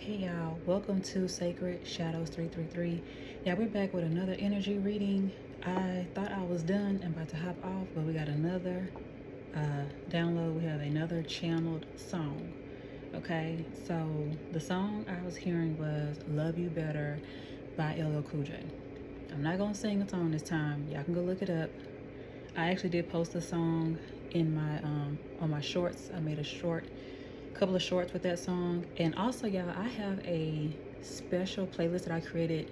Hey y'all, welcome to Sacred Shadows 333. Yeah, we're back with another energy reading. I thought I was done and about to hop off, but we got another download. We have another channeled song. Okay, so the song I was hearing was Love You Better by LL Cool J. I'm not gonna sing a song this time. Y'all can go look it up. I actually did post a song in my on my shorts. I made a couple of shorts with that song. And also, y'all, I have a special playlist that I created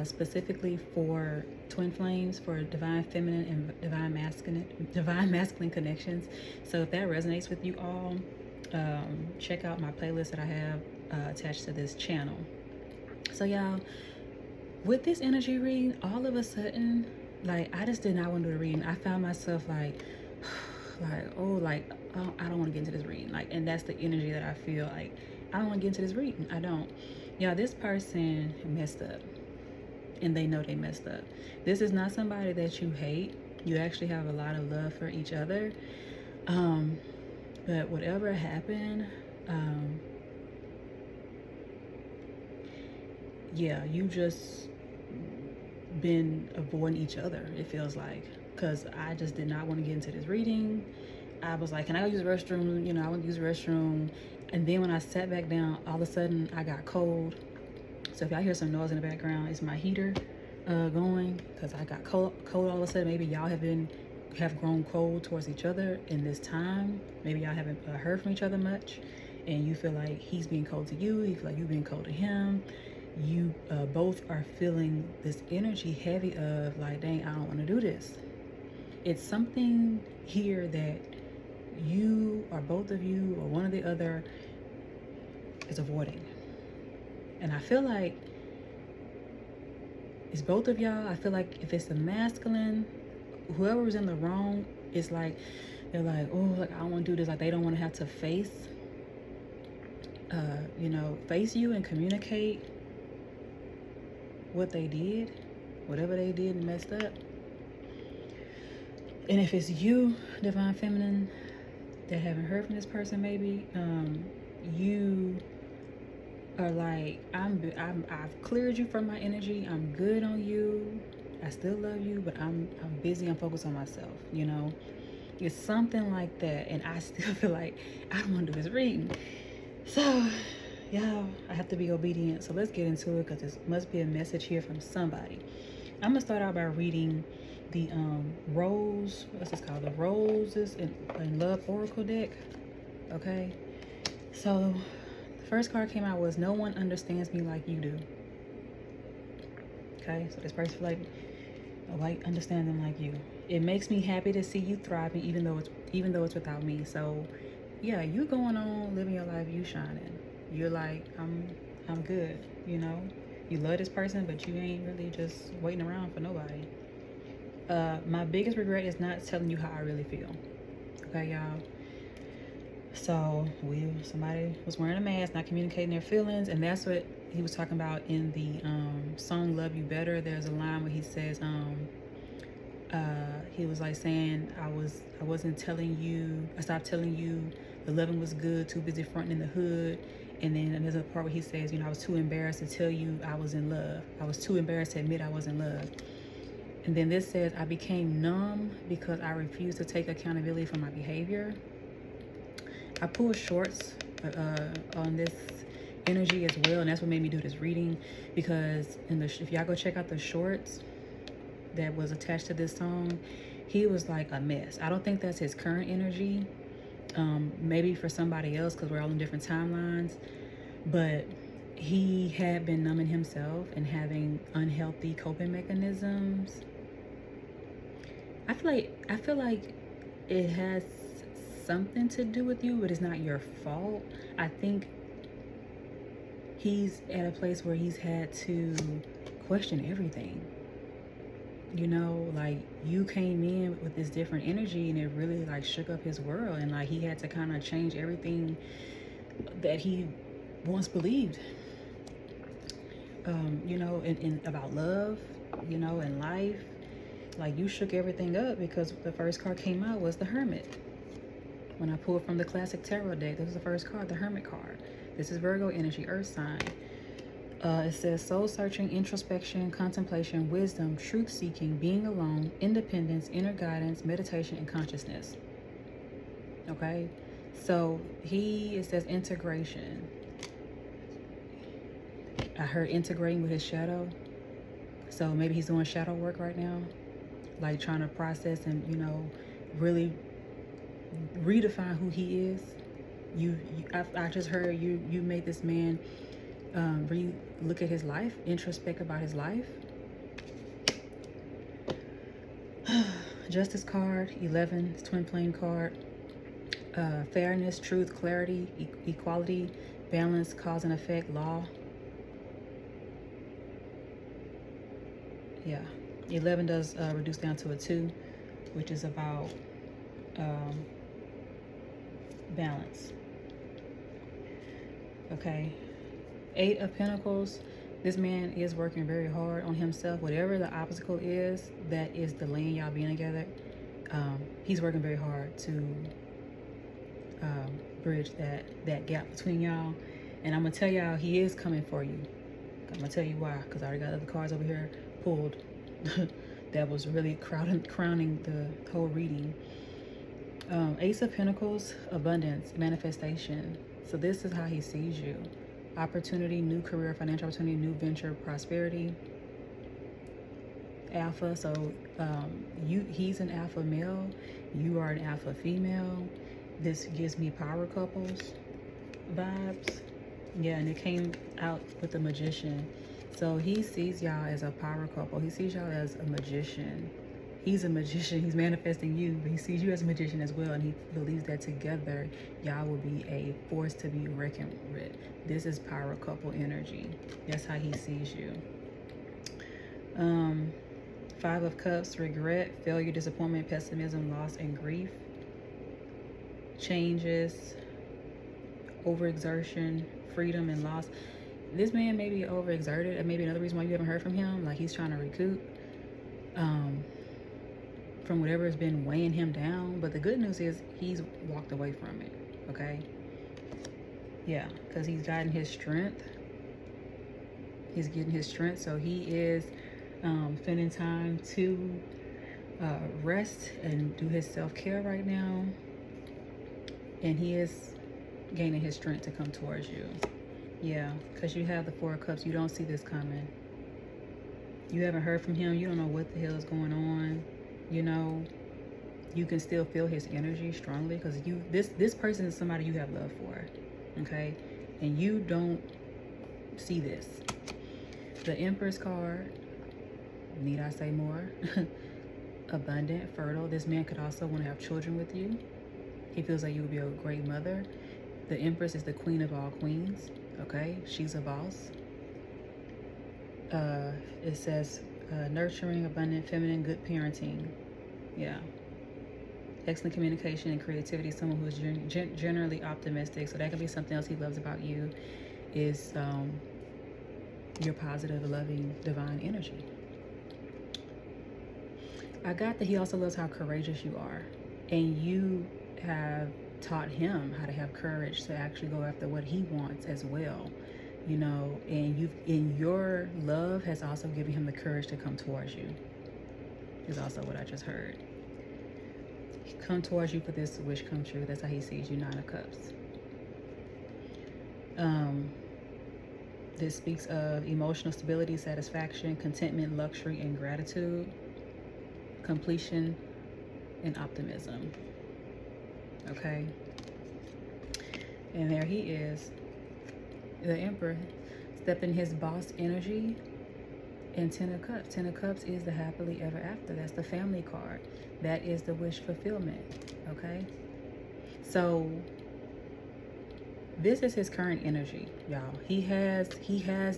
specifically for twin flames, for divine feminine and divine masculine connections. So if that resonates with you all, check out my playlist that I have attached to this channel. So y'all, with this energy reading, all of a sudden, like, I just did not want to do the reading. I found myself like oh, I don't want to get into this reading. Like, and that's the energy that I feel like. I don't want to get into this reading. I don't. Yeah, this person messed up, and they know they messed up. This is not somebody that you hate. You actually have a lot of love for each other. But whatever happened, yeah, you just been avoiding each other, it feels like, because I just did not want to get into this reading. I was like, can I go use the restroom? I went to use the restroom, and then when I sat back down, all of a sudden I got cold. So if y'all hear some noise in the background, it's my heater going, because I got cold all of a sudden. Maybe y'all have grown cold towards each other in this time. Maybe y'all haven't heard from each other much, and you feel like he's being cold to you. You feel like you've been cold to him. You both are feeling this energy heavy of like, dang, I don't want to do this. It's something here that you, or both of you, or one or the other, is avoiding. And I feel like it's both of y'all. I feel like if it's the masculine, whoever is in the wrong is like, they're like, oh, like, I don't want to do this. Like, they don't want to have to face you and communicate what they did, whatever they did and messed up. And if it's you, divine feminine, that haven't heard from this person, maybe you are like, I've cleared you from my energy. I'm good on you. I still love you, but I'm busy. I'm focused on myself. It's something like that. And I still feel like I don't want to do this reading. So, y'all, I have to be obedient. So let's get into it, because there must be a message here from somebody. I'm gonna start out by reading the what's this called? The Roses in Love Oracle deck. Okay. So the first card came out was No One Understands Me Like You Do. Okay, so this person like nobody understands them like you. It makes me happy to see you thriving, even though it's without me. So yeah, you going on living your life, you shining. You're like, I'm good. You love this person, but you ain't really just waiting around for nobody. My biggest regret is not telling you how I really feel. Okay, y'all. So somebody was wearing a mask, not communicating their feelings, and that's what he was talking about in the song "Love You Better." There's a line where he says, he was like saying, I wasn't telling you, I stopped telling you the loving was good, too busy fronting in the hood. And then there's a part where he says, I was too embarrassed to tell you I was in love. I was too embarrassed to admit I was in love. And then this says, I became numb because I refused to take accountability for my behavior. I pulled shorts on this energy as well, and that's what made me do this reading, because if y'all go check out the shorts that was attached to this song, he was like a mess. I don't think that's his current energy. Maybe for somebody else, because we're all in different timelines, but he had been numbing himself and having unhealthy coping mechanisms. I feel like it has something to do with you, but it's not your fault. I think he's at a place where he's had to question everything. Like, you came in with this different energy, and it really like shook up his world, and like he had to kind of change everything that he once believed. In about love, and life. Like, you shook everything up, because the first card came out was the Hermit. When I pulled from the classic tarot deck, this was the first card, the Hermit card. This is Virgo energy, earth sign. It says soul searching, introspection, contemplation, wisdom, truth seeking, being alone, independence, inner guidance, meditation, and consciousness. Okay, so it says integration. I heard integrating with his shadow. So maybe he's doing shadow work right now, like trying to process and, you know, really redefine who he is. I just heard you made this man look at his life, introspect about his life. Justice card, 11, twin flame card. Fairness, truth, clarity, equality, balance, cause and effect, law. Yeah, 11 does reduce down to a 2, which is about balance. Okay, 8 of Pentacles. This man is working very hard on himself. Whatever the obstacle is that is delaying y'all being together, he's working very hard to bridge that gap between y'all. And I'm gonna tell y'all, he is coming for you. I'm gonna tell you why, because I already got other cards over here pulled that was really crowning the whole reading. Ace of Pentacles, abundance, manifestation. So this is how he sees you. Opportunity, new career, financial opportunity, new venture, prosperity. Alpha, so he's an alpha male, you are an alpha female. This gives me power couples vibes. Yeah, and it came out with the Magician. So he sees y'all as a power couple. He sees y'all as a magician. He's a magician. He's manifesting you, but he sees you as a magician as well. And he believes that together, y'all will be a force to be reckoned with. This is power couple energy. That's how he sees you. 5 of Cups, regret, failure, disappointment, pessimism, loss, and grief. Changes, overexertion, freedom, and loss. This man may be overexerted, and maybe another reason why you haven't heard from him, like he's trying to recoup from whatever has been weighing him down. But the good news is he's walked away from it, okay? Yeah, because he's gotten his strength. He's getting his strength, so he is spending time to rest and do his self-care right now. And he is gaining his strength to come towards you. Yeah, because you have the 4 of Cups. You don't see this coming. You haven't heard from him. You don't know what the hell is going on. You know, you can still feel his energy strongly because this person is somebody you have love for, okay? And you don't see this. The Empress card, need I say more? Abundant, fertile. This man could also want to have children with you. He feels like you would be a great mother. The Empress is the queen of all queens, okay? She's a boss. It says nurturing, abundant, feminine, good parenting. Yeah. Excellent communication and creativity. Someone who is generally optimistic. So that could be something else he loves about you is your positive, loving, divine energy. I got that he also loves how courageous you are. And you have taught him how to have courage to actually go after what he wants as well. You know, and your love has also given him the courage to come towards you. Is also what I just heard. Come towards you for this wish come true. That's how he sees you. 9 of Cups. This speaks of emotional stability, satisfaction, contentment, luxury, and gratitude, completion, and optimism. Okay. And there he is, the Emperor, stepping his boss energy. And 10 of Cups. 10 of Cups is the happily ever after. That's the family card. That is the wish fulfillment. Okay? So this is his current energy, y'all. He has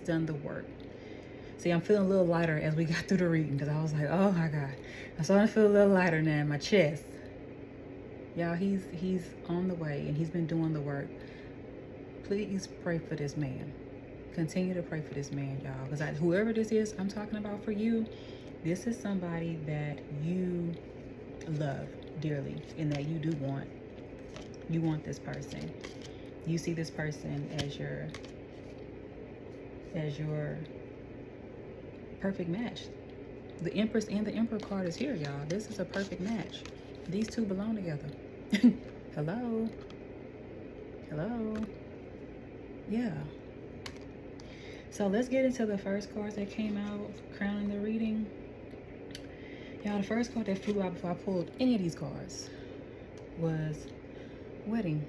done the work. See, I'm feeling a little lighter as we got through the reading because I was like, oh my God. I'm starting to feel a little lighter now in my chest. Y'all, he's on the way and he's been doing the work. Please pray for this man. Continue to pray for this man, y'all. Because whoever this is I'm talking about for you, this is somebody that you love dearly and that you do want. You want this person. You see this person as your perfect match. The Empress and the Emperor card is here, y'all. This is a perfect match. These two belong together. Hello. Hello. Yeah. So let's get into the first cards that came out, crowning the reading. Y'all, the first card that flew out before I pulled any of these cards was wedding.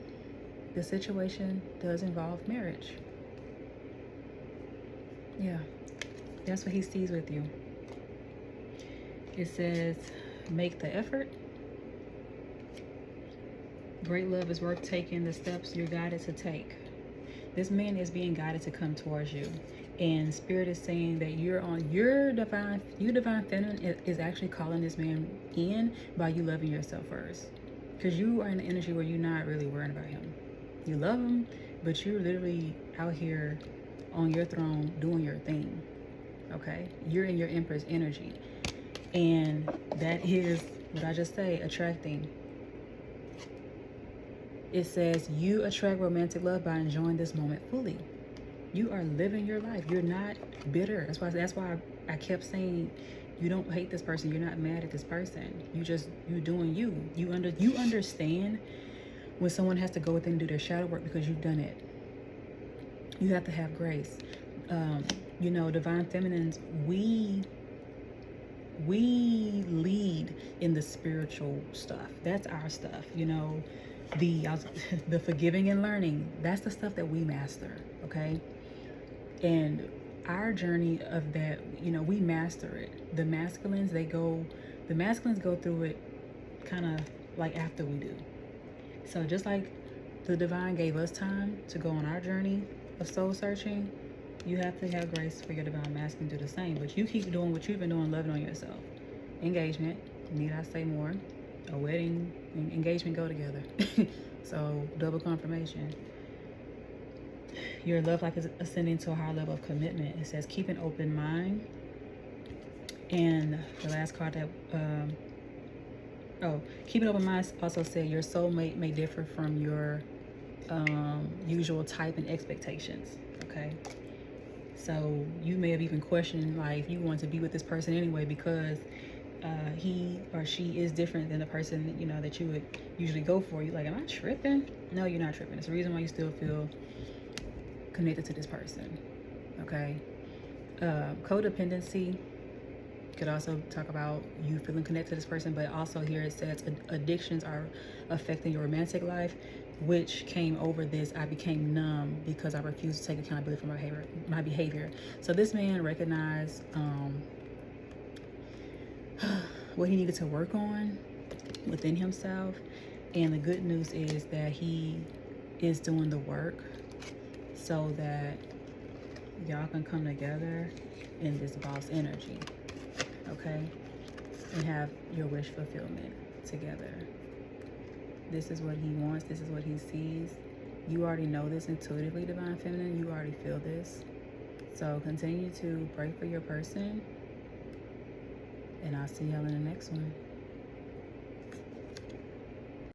The situation does involve marriage. Yeah. That's what he sees with you. It says, make the effort. Great love is worth taking the steps you're guided to take. This man is being guided to come towards you. And Spirit is saying that you're on your divine feminine is actually calling this man in by you loving yourself first. Because you are in the energy where you're not really worrying about him. You love him, but you're literally out here on your throne doing your thing. Okay? You're in your Empress energy. And that is what I just say, attracting. It says you attract romantic love by enjoying this moment fully. You are living your life. You're not bitter. That's why I kept saying you don't hate this person. You're not mad at this person. You're doing you. You understand when someone has to go within and do their shadow work because you've done it. You have to have grace. You know, divine feminines, we lead in the spiritual stuff. That's our stuff. You know, the forgiving and learning, that's the stuff that we master. Okay. And our journey of that, you know, we master it. The masculines go through it kind of like after we do. So just like the divine gave us time to go on our journey of soul searching, you have to have grace for your divine masculine to do the same. But you keep doing what you've been doing, loving on yourself. Engagement, need I say more? A wedding and engagement go together. So double confirmation. Your love life is ascending to a higher level of commitment. It says keep an open mind. And the last card that keep an open mind also said your soulmate may differ from your usual type and expectations. Okay. So you may have even questioned like you want to be with this person anyway because he or she is different than the person, you know, that you would usually go for. You're like, am I tripping? No, you're not tripping. It's the reason why you still feel connected to this person. Okay. Codependency could also talk about you feeling connected to this person, but also here it says addictions are affecting your romantic life, which came over this. I became numb because I refused to take accountability for my behavior. So this man recognized what he needed to work on within himself, and the good news is that he is doing the work so that y'all can come together in this boss energy, okay, and have your wish fulfillment together. This is what he wants. This is what he sees. You already know this intuitively, divine feminine. You already feel this. So continue to pray for your person, and I'll see y'all in the next one.